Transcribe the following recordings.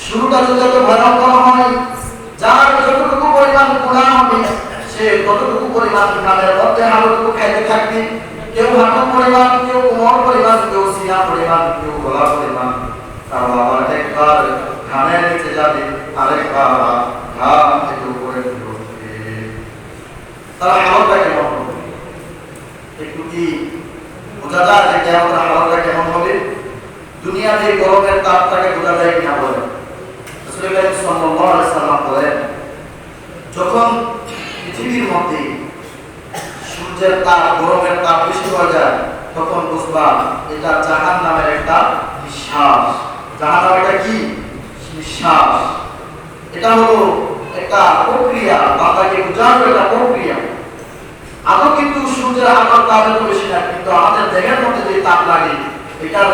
শুরুটা যত ভয়ঙ্কর হয়, যার যতটুকু পরিমাণ গুনাহ হবে সে ততটুকু পরিমাণ নামের মধ্যে হালুটুকু খাইতে থাকবে। কেউ হাঁটু পরিমাণ, কেউ কোমর পরিমাণ, কেউ সিনা পরিমাণ, কেউ গলা পরিমাণ। তার আবার একবার ঘামের নিচে যাবে, আরেকবার ঘাম থেকে উপরে উঠবে। তার হালতটা কেমন হবে? একটু কি বোঝা যায় যে কেমন হালতটা কেমন হবে? দুনিয়াতে গরমের তাপটাকে বোঝা যায় কিনা বলেন? রাসূলুল্লাহ সাল্লাল্লাহু আলাইহি ওয়াসাল্লাম বলেন, যখন পৃথিবীর মধ্যে সূর্যের তাপ, গরমের তাপ বেশি হয়ে যায়, তখন বুঝবা এটা জাহান্নামের একটা নিঃশ্বাস। জাহান্নামের কি নিঃশ্বাস? এটা হলো একটা প্রক্রিয়া, বান্দাকে বোঝানোর একটা প্রক্রিয়া। আদৌ কিন্তু সূর্যের আলোর তাপ এত বেশি না, কিন্তু আমাদের দেহের মধ্যে যে তাপ লাগে, এটার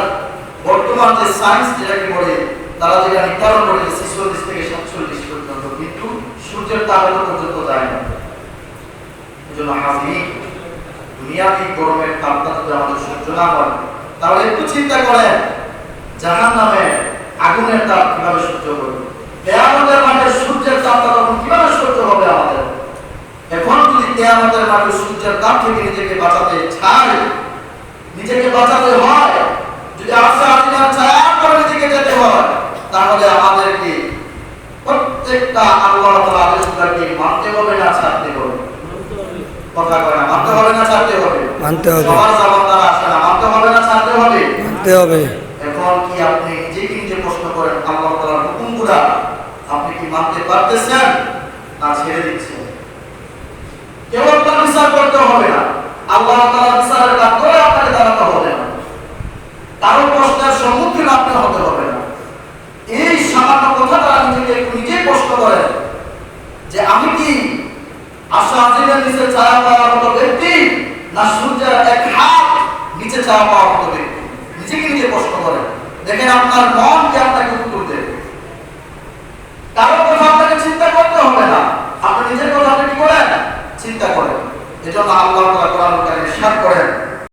বর্তমান যে সায়েন্স যেটাকে বলে, তারা যেটা নির্ধারণ করে 46 থেকে 47 পর্যন্ত, কিন্তু সূর্যের তাপ এত পর্যন্ত যায় না। এজন্য হাজির দুনিয়াবি গরমের তাপটা যদি আমাদের সহ্য না হয়, তাহলে একটু চিন্তা করেন জাহান্নামের আগুনের তাপ কিভাবে সহ্য করবে। কিয়ামতের মাঠে সূর্যের তাপটা তখন কিভাবে সহ্য হবে আমাদের। এখন যদি কিয়ামতের মাঠে সূর্যের তাপ থেকে নিজেকে বাঁচাতে চাই, নিজেকে বাঁচাতে হয়, যদি আশা আল্লাহর ছায়া করে নিজেকে যেতে হয়, তাহলে আমাদেরকে প্রত্যেকটা আল্লাহ তাআলার আদেশগুলোকে মানতে হবে না ছাড়তে হবে? কথা কয় না, মানতে হবে না ছাড়তে হবে? মানতে হবে। সবার জবাব দ্বারা আসে না, মানতে হবে না ছাড়তে হবে? মানতে হবে। এখন কি আপনি নিজেকে নিজে প্রশ্ন করেন, আল্লাহ তাআলার হুকুমগুলো আপনি কি মানতে পারতেছেন না ছেড়ে দিচ্ছেন? কেউ আপনার বিচার করতে হবে না, আল্লাহ তাআলার বিচারের কাজ করে আপনাকে দাঁড়াতে হবে না, কারো প্রশ্নের সম্মুখীন আপনি হতে হবে না। এই সামান্য কথাটা নিজেকে একটু নিজেই প্রশ্ন করেন যে আমি কি আশা আজিমের নিচে ছায়া পাওয়ার মতো ব্যক্তি, না সূর্যের এক হাত নিচে ছায়া পাওয়ার মতো ব্যক্তি? নিজেকে নিজে প্রশ্ন করেন, দেখেন আপনার মন কি আপনাকে উত্তর দেবে। কারো কথা আপনাকে চিন্তা করতে হবে না, আপনি নিজের কথা আপনি কি করেন, চিন্তা করেন। এজন্য আল্লাহ তাআলা কোরআনুল কারীমে ইরশাদ করেন,